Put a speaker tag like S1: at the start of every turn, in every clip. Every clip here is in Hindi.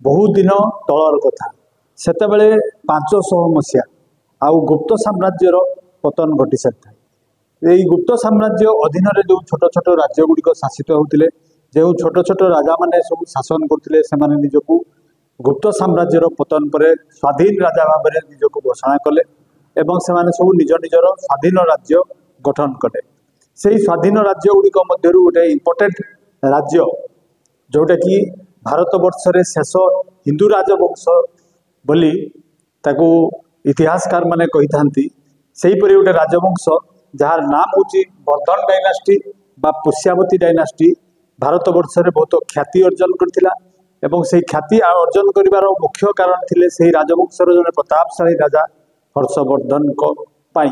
S1: बहुत दिन तलर कथा सेतबेले 500 मसीहा आउ गुप्त साम्राज्यर पतन घटी सारी यही गुप्त साम्राज्य अधीन जो छोट छोट राज्य गुड़िक शासित होते जो छोट छोट राजा मैंने सब शासन करते निजक गुप्त साम्राज्यर पतन पर स्वाधीन राजा भाव में निजक घोषणा कले एवं से सब निज निजर स्वाधीन राज्य गठन कले से स्वाधीन राज्य गुड़िक मध्य गोटे इम्पोर्टेंट राज्य जोटा कि भारत वर्ष रे शेष हिंदू राजवंश बोली ताकू इतिहासकार माने कही थांती सेहीपरि गोटे राजवंश जार नाम होची वर्धन डायनास्टी बा पुष्यावती डायनास्टी भारत वर्ष रे बहुत ख्याति अर्जन करथिला एवं से ख्याति अर्जन करिवार मुख्य कारण थिले सेही राजवंशर जने प्रतापशाली राजा हर्षवर्धन को पाई।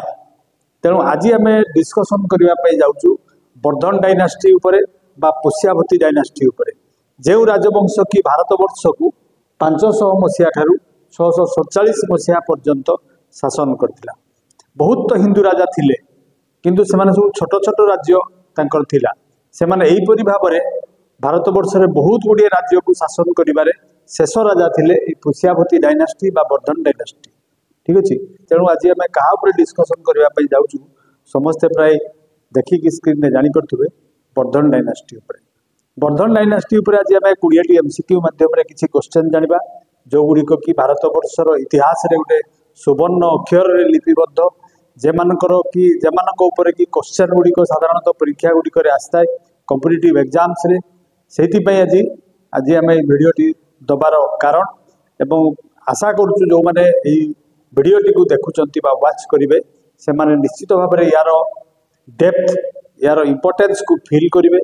S1: तेणु आज आम डिस्कसन करने जाऊँ वर्धन डायनास्टी उपरे बा पुष्यावती डायनास्टी उपरे जो राजवंश की भारत वर्ष को 500 मसीहा ठारू 647 मसीहा पर्यंत शासन करथिला। बहुत तो हिंदू राजा थिले किंतु से सब छोट छोट राज्य तांकर थिला से एहीपरि भाव में भारत वर्ष रे बहुत गुड़िए राज्य को शासन करिबारे शेष राजा थिले पुष्यावती डायनास्टी बा वर्धन डायनास्टी। ठीक अच्छे तेणु आज आम क्या डिस्कसन करने जाऊँ समस्ते प्राय देखिकी स्क्रीन में जापे वर्धन डायनास्टी उपरे। वर्धन डायनास्टी उपरे आज आम 20टी MCQ माध्यम किसी क्वेश्चन जानिबा जो गुड़िक कि भारत वर्षर इतिहास रे गोटे सुवर्ण अक्षर रे लिपिबद्ध जेमानकर कि जेमानक ऊपर कि क्वेश्चन गुड़िक साधारणतः परीक्षा गुड़िक आसता है कॉम्पिटिटिव एग्जाम्स रे सेहितिपई आज आज आम भिडियोटी दबार कारण एवं आशा करूँ जो मैंने भिडियोटी को देखुंट वाच करेंगे से निश्चित भाव में यार डेप्थ यार इम्पोर्टेंस को फील करेंगे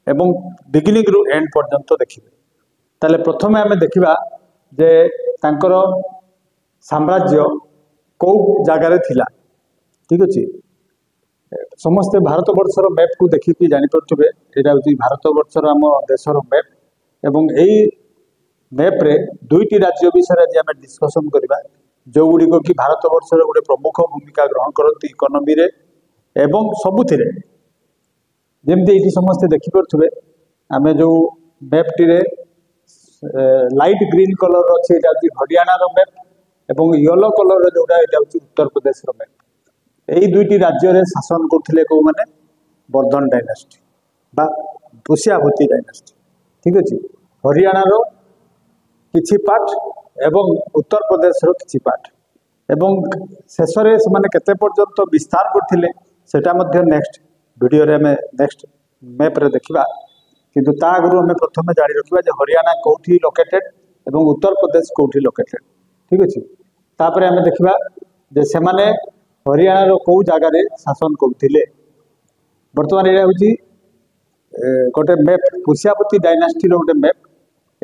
S1: एवं बिगिनिंग रु एंड पर्यंत देखिए। ताले प्रथम आम देखा जे तांकर साम्राज्य कौ जगार थिला। ठीक अच्छे समस्ते भारत वर्षर मैप को देखिकी जापे यहाँ हूँ भारत वर्षर आम देशर मैप एवं यही मैप्रे 2टी राज्य विषय आज आम डिस्कसन करवा जो गुड़िक कि भारत वर्ष गोटे प्रमुख भूमिका ग्रहण करती इकोनॉमी रे एवं सबुथिरे जमती ये समस्ते देखिपे आम जो मैपटी लाइट ग्रीन कलर अच्छे यहाँ हरियाणा मैप एवं येलो कलर जोड़ा यहाँ हूँ उत्तर प्रदेश मैप यही 2टी राज्य रे शासन करते कौ मैंने वर्धन डायनास्टी बा पुष्यावती डायनास्टी। ठीक अच्छे हरियाणार किछि पार्ट एवं उत्तर प्रदेश किछि पार्ट एवं शेष में केते पर्यंत विस्तार करथिले सेटा मध्य नेक्स्ट वीडियो रे हमें नेक्स्ट मैप रे देखिबा किंतु ता आगु हमें प्रथम जानि रखिबा जे हरियाणा कोठी लोकेटेड एवं उत्तर प्रदेश कोठी लोकेटेड। ठीक अच्छे तापर हमें देखिबा जे से माने हरियाणा कौ जगार शासन करथिले। वर्तमान ये हूँ गोटे मैप पुष्यावती डायनास्टी गोटे मैप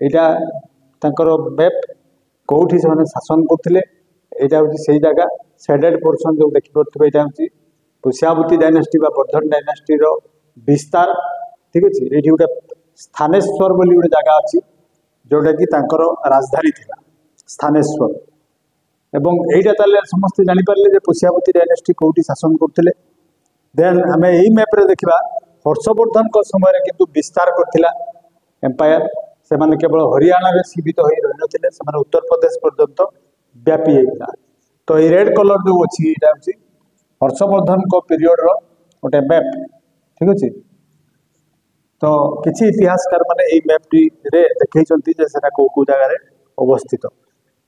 S1: यहाँ मैप कौटी से शासन करते यहाँ हूँ से जगह शेडेड पोर्सन जो देखिपे यहाँ हूँ पुष्यावती डायनास्टी बा वर्धन डायनास्टी विस्तार। ठीक अच्छे ये गोटे स्थानेश्वर बोली गोटे जगह अच्छी जोटा कि राजधानी थिला स्थानेश्वर एवं यहीटा ताले समस्ते जानीपारे जे पुष्यावती डायनास्टी कौटी शासन करते। देन आम यही मैप्रे देखा हर्षवर्धन समय किंतु विस्तार करथिला एम्पायर से माने केवल हरियाणा रे सीमित हो रही नथिले से उत्तर प्रदेश पर्यंत व्यापी होता। तो ये रेड कलर जो अच्छी यहाँ हूँ हर्षवर्धन को पीरियड रो गोटे मैप। ठीक अच्छे तो किसी इतिहासकार माने यही मैपटी रे देखते से कौ जगार अवस्थित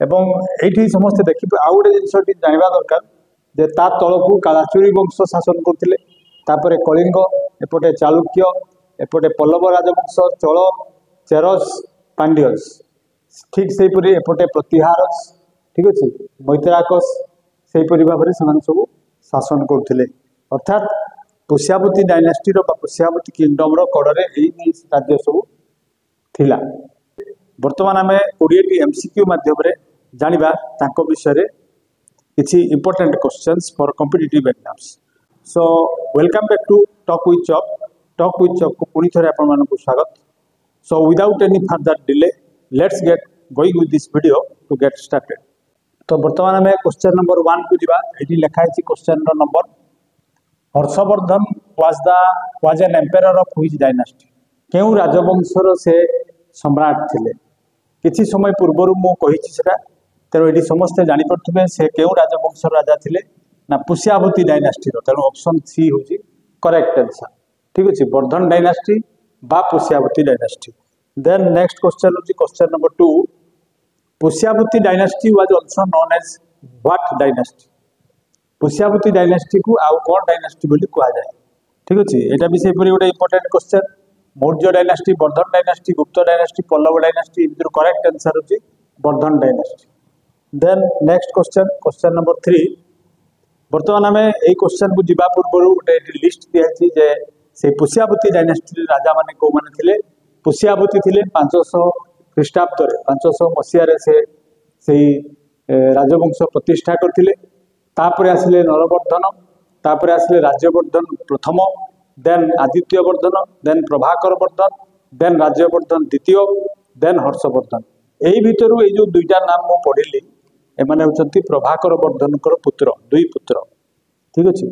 S1: एवं ये समस्ते देखिए आउ गोटे जिनस जानवा दरकार जे ता तलकू कालाचुरी वंश शासन करते तापरे कलिंग एपटे चालुक्य एपटे पल्लव राजवंश चोल चेरस पांड्यस ठीक सेहीपरि एपटे प्रतिहारस। ठीक अच्छे मैत्राकस सेहीपरि भाव में सब शासन करते अर्थात पुष्यावती डायनास्टी पुष्यावती किंगडम कड़े यही राज्य सब थिला। वर्तमान आम 20टी MCQ माध्यम जानिबा तांको विषय किसी important questions for competitive exams. So welcome back to Talk with Chalk को पुणी थे आपण स्वागत। So without any further delay let's get going with this video to get started. तो वर्तमान आम क्वेश्चन नंबर 1 को जीवा ये लिखाई question number Harshvardhan was an ampere of which dynasty क्यों राजवंशर से सम्राट थिले किछि समय पूर्व मु कहिछि सेटा तेणु ये समस्ते जानीपे से केउ राजवंश राजा थिले ना पुष्यावती डायनास्टी तेणु ऑप्शन सी हूँ करेक्ट आंसर। ठीक अच्छे वर्धन डायनास्टी बा Pushyavati dynasty. Then next question हूँ question number 2 Pushyavati dynasty was also known as what dynasty. Pushyavati dynasty को आउ कौन डायनास्टी बोली कहा जाए। ठीक अच्छे यहाँ भी से गोटे important question Maurya dynasty Vardhan dynasty Gupta dynasty Pallava dynasty correct answer हूँ Vardhan dynasty. Then next question question number 3 बर्तमान आम यही क्वेश्चन को जीवा पूर्व गोटे लिस्ट दिखाई जे से पुष्यावती डायनास्टी राजा माने को माने थिले। पुष्यावती थिले 500 ख्रीष्टाब्द 500 मसीह से राजवंश प्रतिष्ठा करथिले। तापर आसिले नरवर्धन तापर आसिले राज्यवर्धन प्रथम then Aditya Vardhana then Prabhakar Vardhana then Rajyavardhana द्वितीय देन हर्षवर्धन। यही भितर ये जो दुईटा नाम मु पढ़िली एमाने होचंती प्रभाकर वर्धन पुत्र दुई पुत्र। ठीक अच्छे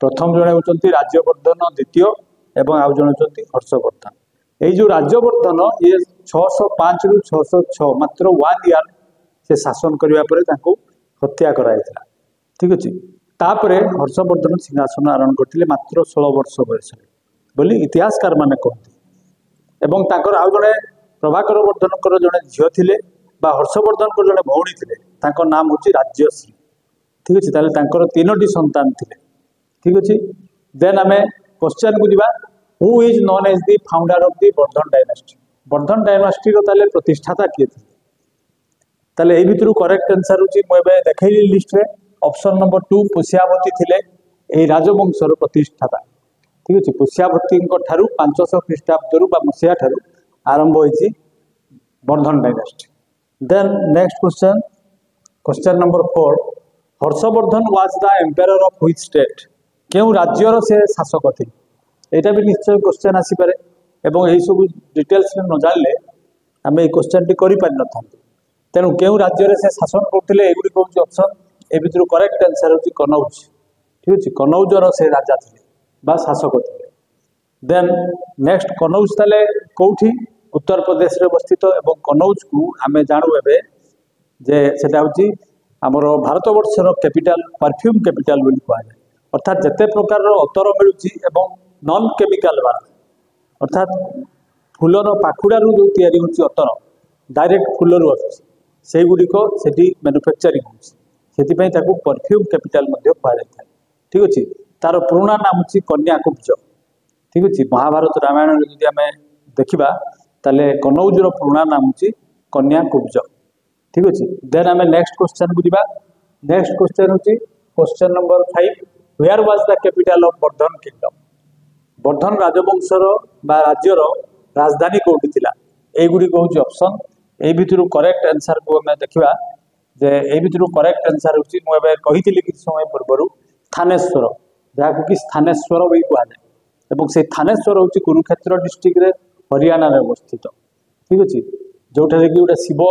S1: प्रथम जड़े होचंती राज्यवर्धन द्वितीय एवं आउ जड़े होचंती हर्षवर्धन। यही जो राज्यवर्धन ये 605 रु 606 मात्र 1 ईयर से शासन करने पर हत्या कराइला। ठीक अच्छे तापर हर्षवर्धन सिंहासन आरोहण करते मात्र 16 वर्ष बयस बोली इतिहासकार माने कहते। एवं ताकर आउ जड़े प्रभाकर वर्धन जड़े झील थिले बा हर्षवर्धन को जड़े भौणी थिले तांको नाम हूँ राज्यश्री। ठीक अच्छे ताले तांकर 3टी संतान थिले। ठीक अच्छे देन आम क्वेश्चन को जीवा who is known as the founder of the Vardhana dynasty. Vardhan dynasty ताले प्रतिष्ठाता किए थे ताले एही भितरु करेक्ट आंसर हूँ मुझे देखली लिस्ट रे ऑप्शन नंबर 2 पुष्यावती थिले एही राजवंशर प्रतिष्ठाता। ठीक अच्छे पुष्यावती ठारू 500 ख्रीष्टाब्द बा मसीहा ठारू आरंभ होइछि Vardhan dynasty. Then next question question number 4 Harshavardhan was the emperor of which state. केउ राज्यर से शासक थे यहाँ भी निश्चय क्वेश्चन आसीपे एवं यही सब डिटेल्स न जानले आम ये क्वेश्चन टी करि पारि न थांतु। तेणु केउ राज्य से शासन करते एगुड़ी हूँ ऑप्शन ए भितर करेक्ट आंसर हूँ कनौज। ठीक अच्छे कनौजर से राजा थे बा शासक थे। देन नेक्स्ट कनौज ताले कौटी उत्तर प्रदेश रे अवस्थित एवं कनौज को आम जानू एबे जे सेटा हूँ आमर भारत वर्षर कैपिटल परफ्यूम कैपिटल बोली कहा जाए। अर्थात जिते प्रकार अतर मिलूची एवं नॉन केमिकल वाला अर्थात फूलर पाखुड़ा जो तैयारी होची अतर डायरेक्ट फूलर आसुची से गुड़िक से मैन्युफैक्चरिंग होती परफ्यूम कैपिटल कहा जाए। ठीक अच्छे तार पुराना नाम हूँ कन्याकुब्ज। ठीक अच्छे महाभारत रामायण जी आम देखा ताले कनौजर पुराना नाम हूँ कन्याकुब्ज। ठीक अच्छे देन आम नेक्स्ट क्वेश्चन को जीवा। नेक्स्ट क्वेश्चन हूँ question number 5 where was the capital of Vardhan kingdom. Vardhan राजवंशर बा राज्यर राजधानी कौटी थिला एगुड़ी हूँ ऑप्शन ए भितर करेक्ट आंसर को आम देखा जे ए भितर करेक्ट आंसर हूँ मुझे कही कि समय पूर्व थानेश्वर जहाँ कि स्थानेश्वर भी कह जाए। से थानेश्वर हूँ कुरुक्षेत्र डिस्ट्रिक्ट रे हरियाणा रे अवस्थित। ठीक अच्छे जोठार कि गोटे शिव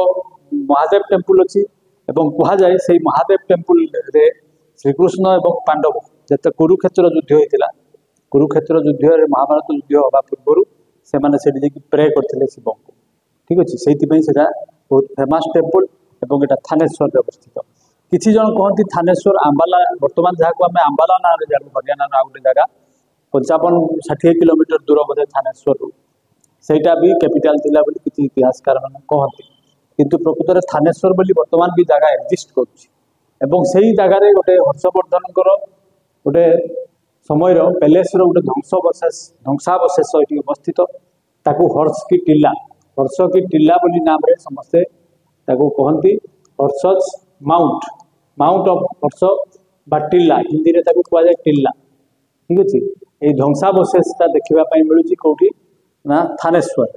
S1: महादेव टेम्पल अच्छी कह जाए से महादेव टेम्पल रे श्रीकृष्ण एवं पांडव जिते कुरुक्षेत्र युद्ध होता कुरुक्षेत्र युद्ध महाभारत युद्ध हवा पूर्व से प्रे करते शिव को। ठीक अच्छे से बहुत फेमस टेम्पल एवं यहाँ थानेश्वर अवस्थित। किसी जन कहती थानेश्वर आंबाला बर्तमान जहाँ को आम आंबाला ना जानू हरियाणा आ गए जगह 55-60 किलोमीटर दूर बोधे थानेश्वर सेटा भी कैपिटल थिला बोली किसी इतिहासकार मैंने कहते किंतु प्रकृत में थानेश्वर बोली बर्तमान भी जगह एक्जिस्ट कर जगार गोटे हर्षवर्धन गोटे समय पैलेस रोटे ध्वंसावशेष ये अवस्थित ताकू हर्ष की टिल्ला बोली नाम रे समस्ते कहती हर्षज माउंट ऑफ हर्ष बा टिल्ला हिंदी में कह जाए टिल्ला। ठीक अच्छे ये ध्वंसावशेषटा देखापी मिलूँ कौटी ना थानेश्वर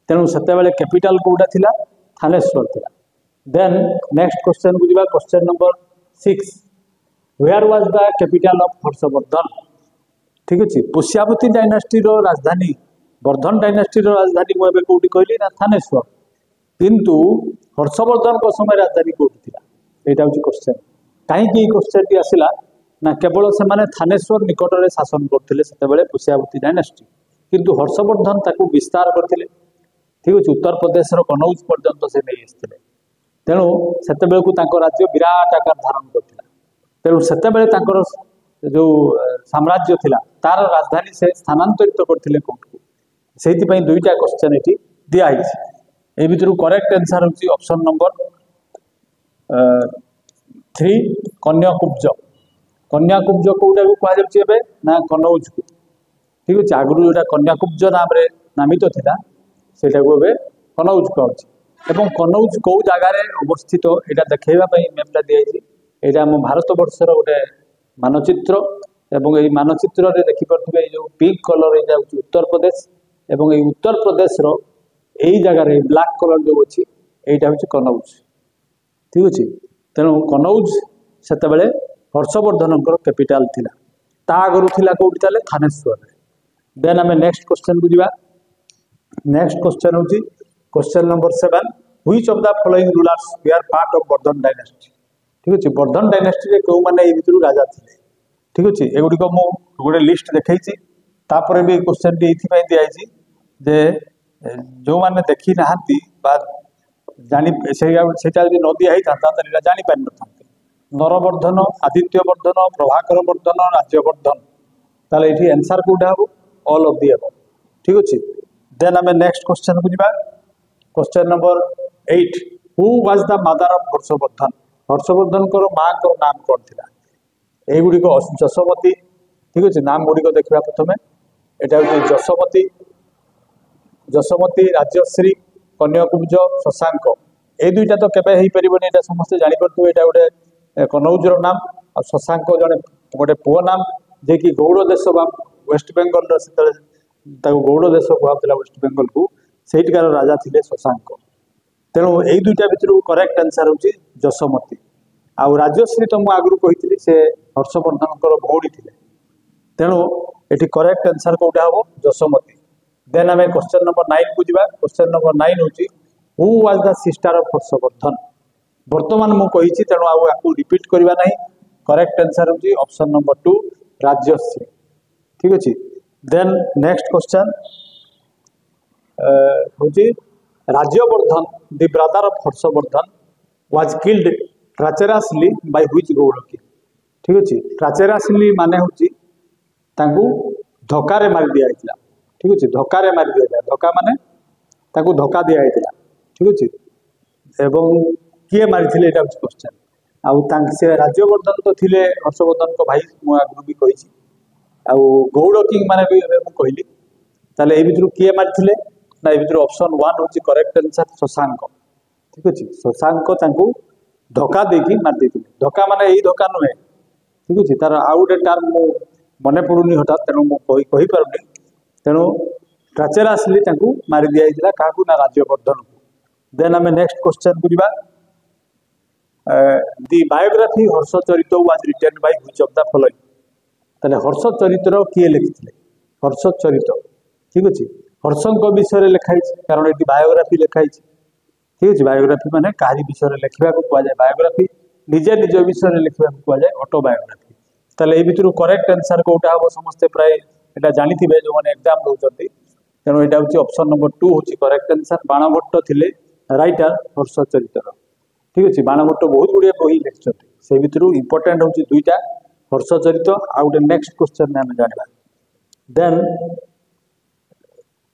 S1: तेणु से कैपिटल कौटा थिला थानेश्वर थिला। देन नेक्स्ट क्वेश्चन को जीवा question number 6 where was the capital of Harshavardhana. ठीक अच्छे पुष्यावती डायनास्टी राजधानी वर्धन डायनास्टी राजधानी मुझे कौटी कहली ना थानेश्वर किंतु हर्षवर्धन को समय राजधानी कौटी थिला यहाँ हूँ क्वेश्चन कहीं क्वेश्चन टी आसला ना केवल से माने थानेश्वर निकट में शासन करते पुष्यावती डायनास्टी किंतु हर्षवर्धन ताकू विस्तार करते ठीक अच्छे उत्तर प्रदेश कनौज पर्यंत से नहीं आसते तेणु से राज्य विराट आकार धारण करता तेणु से जो साम्राज्य थिला तार राजधानी से स्थानांतरित करते कोर्ट को दुईटा क्वेश्चन ये दिखाई ए भितर करेक्ट आंसर होची ऑप्शन नंबर 3 कन्याकुब्ज कन्याकुब्ज कौटा को कह जाए ना कनौज को ठीक अच्छे आगुरी जो कन्याकुब्ज नाम नामित थिला सेटा को कनौज कहूँ कनौज कौ जगार अवस्थित यहाँ देखा मैपटा दिखाई यहाँ आम भारत वर्षर गोटे मानचित्र एवं यही मानचित्र रे देखिपे जो पिंक कलर ये उत्तर प्रदेश एवं ये उत्तर प्रदेश यही जगार ब्लैक कलर जो अच्छी यहाँ हूँ कनौज ठीक अच्छे तेणु कनौज से हर्षवर्धन कैपिटाल थिला ता आगु थिला कौटी ताले थानेश्वर देन आम नेक्स्ट क्वेश्चन को जीवा नेक्स्ट क्वेश्चन हूँ question number 7 which of the following rulers were part of Vardhana dynasty ठीक अच्छे वर्धन डायनेस्टी कौ मैंने भितर राजा थे ठीक अच्छे एगुड़िक मु गोटे लिस्ट देखी तापर भी क्वेश्चन टी ये दिखाई जे जो मैंने देखी ना जानी से न दिया था जानी पारि न नरवर्धन आदित्यवर्धन प्रभाकर वर्धन राज्यवर्धन ताले ये आंसर कौटा हम ऑल ऑफ दी अबव ठीक अच्छे देन आम नेक्स्ट क्वेश्चन को जीवा question number 8 who was the mother of Harshvardhan Harshvardhan माँ को नाम कौन थी यगुड़िक जशोमती ठीक अच्छे नाम गुड़िक देखा प्रथम यहाँ हूँ जशोमती जशोमती राजश्री कन्याकुब्ज शशांक ये दुईटा तो केबे हो पारे यहाँ समस्ते जापर यहाँ गोटे कनौजर नाम और शशांक जड़े गोटे पुओ नाम जे कि गौड़ देश वेस्ट बेंगल से गौड़ देश कहला वेस्ट बेंगल को सहीटिकार राजा थे शशांक तेणु यही दुईटा भितर करेक्ट आंसर हूँ जशोमती आउ राजश्री तो मुझे आगु कही से हर्षवर्धन भौणी थे तेणु ये करेक्ट आंसर कौटा हम Yashomati then um question number 9 को जीवा क्वेश्चन नंबर 9 हूँ who was the sister of Harshavardhan बर्तमान मुझे तेणु आपको रिपीट करवा ना करेक्ट आंसर हूँ ऑप्शन नंबर 2 राजश्री ठीक अच्छे देन नेक्स्ट क्वेश्चन हूँ Rajyavardhan the brother of Harshavardhan was killed treacherously by which गौड़की ठीक अच्छे ट्राचेरासली माने हूँ धक्का मारी दिया ठीक अच्छे धक्का मारी दिया धक्का माने धक्का दिया ठीक अच्छे एवं किए मारी यहाँ हूँ क्वेश्चन आउ से राज्यवर्धन तो थे हर्षवर्धन को भाई मुझे आगु भी कही आउ गौड़ किंग मैंने भी कहली ताले ये भितर किए मारी ना ये भितर ऑप्शन 1 हूँ करेक्ट आंसर शशांक ठीक अच्छे शशांक धक्का देकी मारी धक्का माने यही धक्का नुहे ठीक अच्छे तार आउ गोटे टर्म मु मन पड़ूनी हठात तेणु मुझे पारुनी तेणु ट्राचेरासली मारी दिया क्या ना राज्यवर्धन को देन आम नेक्स्ट क्वेश्चन को जीवा the biography Harshacharit was written by which of the following ताले हर्षचरित्र किए लिखिले हर्षचरित ठीक अच्छे हर्षंक विषय लिखाई कारण ये बायोग्राफी लिखाई ठीक अच्छे बायोग्राफी माने कहारी विषय लिखा कहुए बायोग्राफी निजे निज विषय लिखा कहुए ऑटोबायोग्राफी ताले ये भितर करेक्ट आंसर कौटा हम समस्ते प्राय यहाँ जानी जो मैंने एग्जाम दौरान तेणु यहाँ हूँ ऑप्शन नंबर 2 हूँ करेक्ट आंसर बाणभट्ट थे राइटर हर्षचरित्र ठीक अच्छे बाणभट्ट बहुत गुड़िया बही लिखिं से भितर इंपोर्टाट हूँ दुईटा हर्षचरित्र आउ गए नेक्स्ट क्वेश्चन आम जाना देन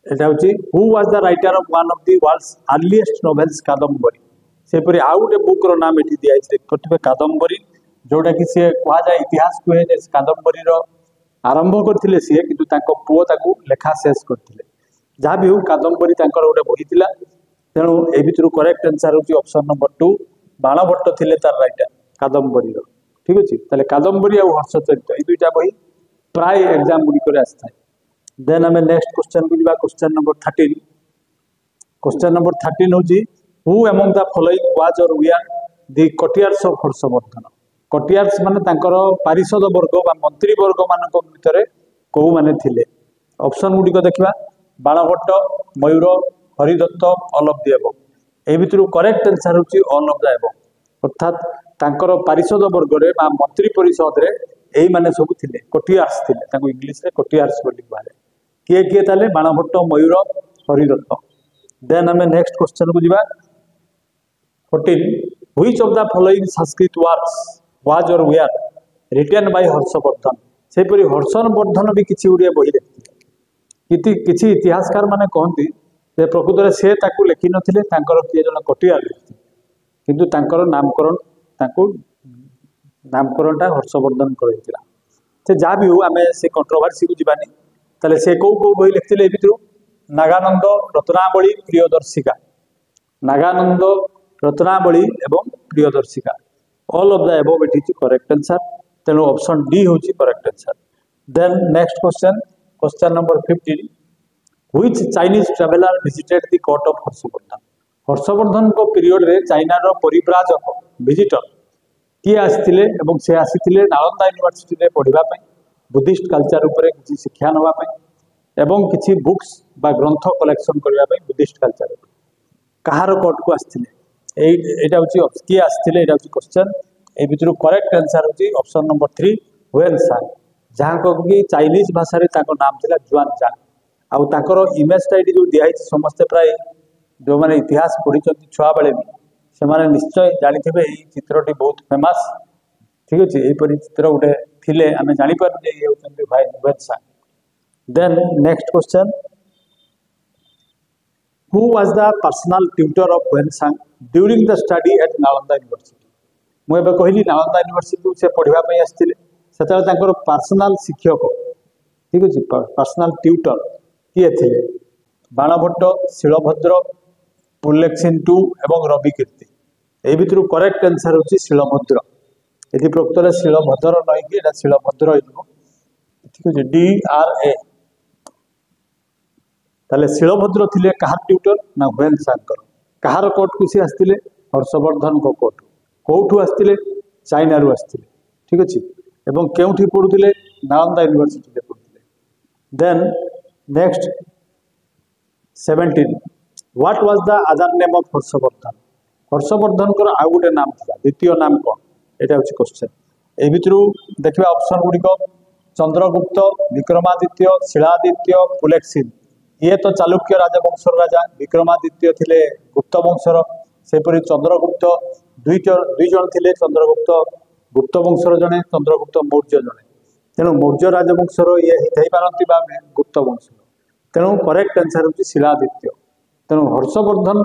S1: यहाँ हूँ who was the writer of one of the world's earliest novels Kadambari सेपरी आउ गोटे बुक्र नाम ये दिखाई कादम्बरी जोटा कि सी कहुए इतिहास कहे कादम्बरी आरंभ करते सी कि पुओ लेखा शेष करते जहाँ भी हूँ कादम्बरी गोटे बही था तेणु ये भितर करेक्ट आंसर हूँ ऑप्शन नंबर 2 बाणभट्ट थे तार राइटर कादम्बरी ठीक अच्छे ताले कादम्बरी और हर्षचरित्र ये दुईटा बही प्राय एग्जाम गुड़िक आसता है देन आम नेक्स्ट क्वेश्चन को जीवा क्वेश्चन नंबर 13 क्वेश्चन नंबर 13 हूँ who among the following was or we are the courtiers of Harshavardhan courtiers माने पारिषद वर्ग मंत्री वर्ग मान भितर कौ माने थिले ऑप्शन गुड़िक देखा Banabhatta Mayura Haridatta all of the above ए भितर करेक्ट आंसर हूँ ऑल ऑफ द अबव अर्थात तांकर पारिषद वर्ग रे मंत्री परिषद रे यही माने सब थिले कटियार्स थिले इंग्लिश रे कटियार्स बोली कहुए किए किए ताले बाणभट्ट मयूर हरिदत्त देन आम नेक्स्ट क्वेश्चन को जीवा 14 which of the following Sanskrit works was or were written by Harshavardhan सेपरी हर्षवर्धन भी किसी गुड़िया बही लिखिले किसी इतिहासकार माने कहती जे प्रकृत में से ताकू लिखि नथिले तांकर किए जन कटियार लिखिले किंतु तांकर नामकरणटा हर्षवर्धन करथिला से जहाँ भी हो आम से कंट्रोवर्सी को जीवानी ताले से कौ बही लिखिले ए भितर नागानंद रत्नावली प्रियदर्शिका नागानंद रत्नावली एवं Priyadarshika all of the above it is correct answer तेणु ऑप्शन डी होची correct answer. Then next question number 15 which Chinese traveller visited the court of Harshvardhan Harshvardhan को पीरियड रे चाइना रो परिव्राजक विजिटर किए आसिथिले एवं से आसिथिले नालंदा यूनिवर्सिटी रे पढ़िबा पई बुद्धिस्ट कल्चर उपरे किछि शिक्षा नवा पई एवं किछि बुक्स बा ग्रंथ कलेक्शन करबा पई बुद्धिस्ट कल्चर कहार कोर्ट को आसिथिले एटा होची किए आसिथिले एटा होची क्वेश्चन ए भितर करेक्ट आंसर होची ऑप्शन नंबर 3 हुएन सांग जहां को कि चाइनीज भाषा रे ताको नाम थिला जुआन चांग आउ ताकर इमेज टाइट जो दिया समस्ते प्राय जो माने इतिहास पढ़ी छुआ बेले भी से माने निश्चय जानिथिबे एई चित्रटी बहुत फेमस ठीक अछि एई परि चित्र उठे थिले आमे जानि पर जे ये होचंती भाई Hiuen Tsang. Then next question who was the personal tutor of Hiuen Tsang during the study at Nalanda university मुझे कहली नालंदा यूनिवर्सिटी से पढ़ा आसते से पर्सनल शिक्षक ठीक अच्छे पर्सनल ट्यूटर किए थे बाणभट्ट शिलभद्र पुल्लेखसिंटू एवं रविकीर्ति ए भितर करेक्ट आंसर होची शिलभद्र यदि प्रकृत शिलभद्र नईकि शिलभद्र ठीक अच्छे DRA ताले शिलभद्र थिले कहार ट्यूटर ना हुएन सांकर कहार कोर्ट को सी आसते हर्षवर्धन को कोर्ट कौठू आसते चाइना रू आसते ठीक अच्छे एवं केउठी पढ़ुले नालंदा यूनिवर्सिटी रे पढ़ुले। Then next 17 what was the other name of Harshvardhan Harshvardhan को आउ गोटे नाम था द्वितीय नाम कौन एटा होची क्वेश्चन ए भितरु देखिबा ऑप्शन गुडी को चंद्रगुप्त विक्रमादित्य शिलादित्य पुलेखसिन ये तो चालुक्य राजवंशर राजा विक्रमादित्य थिले गुप्त वंशर सेपरी चंद्रगुप्त दुई जन थिले चंद्रगुप्त गुप्त वंशर जड़े चंद्रगुप्त मौर्य जड़े तेणु मौर्य राजवंशर ये हो पारती गुप्त वंशर तेणु करेक्ट आंसर होची शिलादित्य तेणु हर्षवर्धन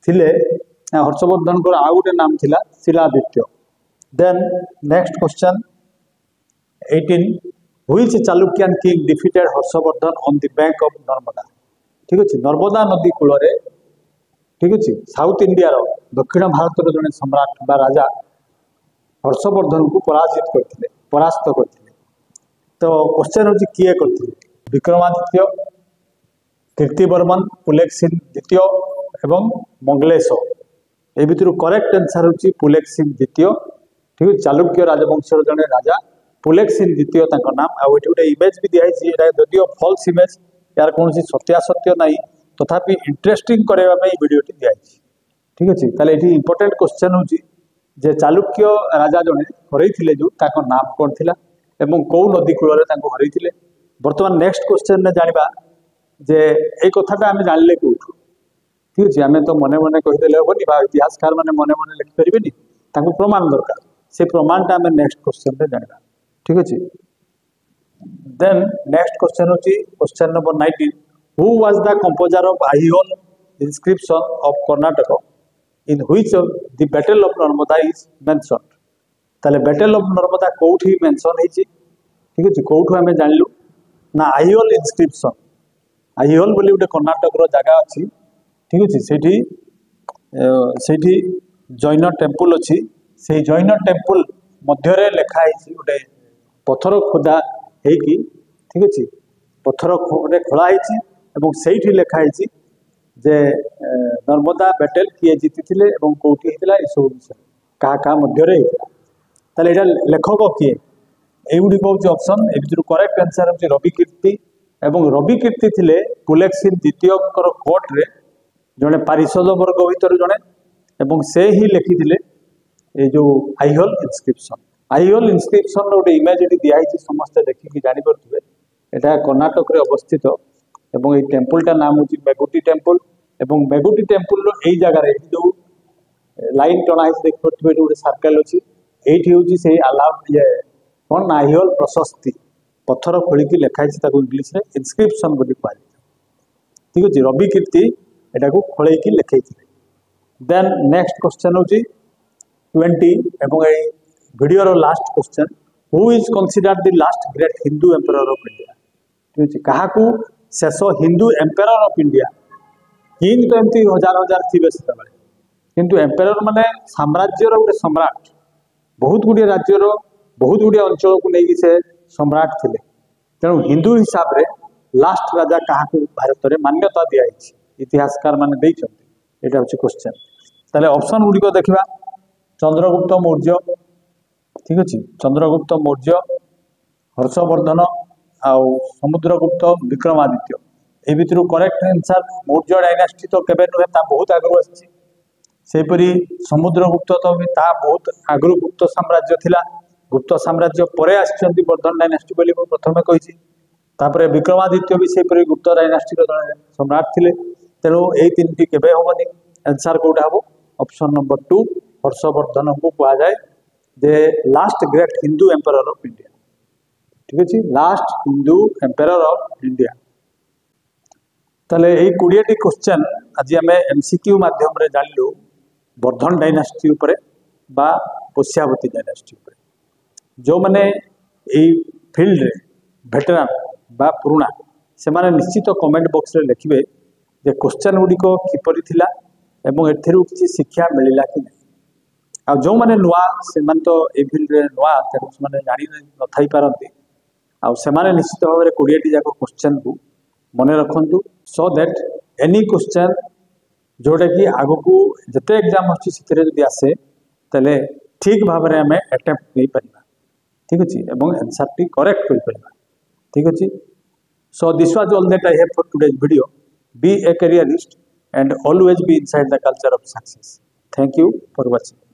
S1: थिले हर्षवर्धन को आउ गोटे नाम थिला Shiladitya. Then next question 18 which Chalukyan king defeated Harshavardhan on the bank of Narmada ठीक अच्छे नर्मदा नदी कूल ठीक अच्छे साउथ इंडिया रो दक्षिण भारत जड़े सम्राट बा राजा हर्षवर्धन को परास्त करते तो क्वेश्चन होची किए करथिले विक्रमादित्य कीर्तिवर्मन पुलेखसिन द्वितीय एवं मंगलेश ए भितर करेक्ट आंसर होची पुलेखसिन द्वितीय ठीक है चालुक्य राजवंशर जड़े राजा पुलेखसिन द्वितीय नाम आउ गोटे इमेज भी दिखाई जदिव फॉल्स इमेज यार कौन सत्यासत्य ना तथापि इंटरेस्टिंग करने वीडियोटी दिखाई ठीक अच्छे ताले ये इंपोर्टेंट क्वेश्चन होची जे चालुक्य राजा जड़े हरई जो नाम कौन थिला एवं कौ नदी कूल हरई बर्तमान नेक्स्ट क्वेश्चन में जाना जे ये कथाटा आम जानले कौटू ठीक अच्छे आम तो मने मने कहीदे हेनी इतिहासकार मैंने मने मने लिखिपारे प्रमाण दरकार से प्रमाणटा आम नेक्स्ट क्वेश्चन में जाना ठीक अच्छे। देन नेक्स्ट क्वेश्चन होची question number 19 who was the composer of Aihole inscription of Karnataka in which the battle of Narmada is mentioned ताले बैटल ऑफ नर्मदा कोठी मेंशन होईची ठीक अच्छे कौठू आम जानलु ना आईहोल इंस्क्रिप्शन आईहोल बोली गोटे कर्नाटक जगह अच्छी ठीक अच्छे सेठी जैन टेम्पल अच्छी से जैन टेम्पल मध्य लिखाई गोटे पत्थर खोदा होगी ठीक अच्छे पत्थर गोटे खोलाई से लिखाई जे नर्मदा बैटल किए जीति कौटी होता है सब विषय क्या मध्य ताले यहाँ लेखक किए युड़ी हूँ ऑप्शन ए करेक्ट आंसर हूँ रविकीर्ति एवं रविकीर्ति थे पुलेखसिन द्वितीय कोर्ट रे जड़े पारिषद वर्ग भीतर जड़े एवं से ही लिखिले ये जो आईहोल इनस्क्रिप्शन गोटे इमेज ये दिखाई समस्ते देखिकी जापे यहाँ कर्नाटक रे अवस्थित एवं ये टेम्पलटा नाम हूँ मेगुटी टेम्पल एवं मेगुटी टेम्पल यही जगार जो लाइन टना देखिए गोटे सर्कल अच्छी ये हूँ से आला ये कौन नाहियल प्रशस्ति पत्थर खोलिकी लिखाई इंग्लीश में इनस्क्रिप्शन बोली कह ठीक अच्छे रवि कीर्ति यहाँ को खोलैकी लिखे देन नेक्स्ट क्वेश्चन हूँ 20 एवं video last question who is considered the last great Hindu emperor of India ठीक अच्छे क्या शेष Hindu emperor of India king तो एमती हजार हजार थे से किंतु एम्परर माने साम्राज्यर गोटे सम्राट बहुत गुड़े राज्यर बहुत गुड़े अंचल को लेकिन से सम्राट थे तेणु हिंदू हिसाब से लास्ट राजा क्या भारत में मान्यता दिखाई इतिहासकार माने यहाँ हूँ क्वेश्चन ताले ऑप्शन गुड़िक देखा चंद्रगुप्त मौर्य ठीक अच्छे चंद्रगुप्त मौर्य हर्षवर्धन आउ समुद्रगुप्त विक्रमादित्य ये भितर करेक्ट आंसर मौर्य डायनास्टी तो केबे नुहे बहुत आगु आसपरी समुद्रगुप्त तो भी बहुत आगु गुप्त साम्राज्य थिला गुप्त साम्राज्य पर आसिचंती वर्धन डायनास्टी बोली प्रथम कही तापर विक्रमादित्य भी सेपरी गुप्त डायनास्टी सम्राट थे तेणु यही तीन टी केबे हेनी आंसर कौटा हम ऑप्शन नंबर 2 हर्षवर्धन को कहुए जे last great Hindu emperor of India ठीक अच्छे last Hindu emperor of India ताले यही 20 क्वेश्चन आज आम एमसीक्यू माध्यम जानलु वर्धन डायनास्टी उपरे बा पोष्यावती डायनास्टी उपरे जो मैंने यही फील्ड रे भेटेरान बा पुराणा से माने निश्चित कमेंट बॉक्स रे लिखिबे जे क्वेश्चन गुड़िक किपरि थिला एवं एथिरु किछि शिक्षा मिलिला कि नहीं आ जो माने नुआ से मान तो ए फील्ड रे नुआ तेणु से जानी न थाई पारंती आ से माने निश्चित भाव में 20 टी जाक क्वेश्चन को मन रखु सो दैट एनी क्वेश्चन जोटा कि आग को जिते एग्जाम अच्छी आसे तेले ठीक भाव में आम अटेम्प्ट नहीं पारिबा ठीक अच्छे एवं आंसर टी करेक्ट कर पारिबा ठीक अच्छे so this was all that I have for today's video be a careerist and always be inside the culture of success. Thank you for watching.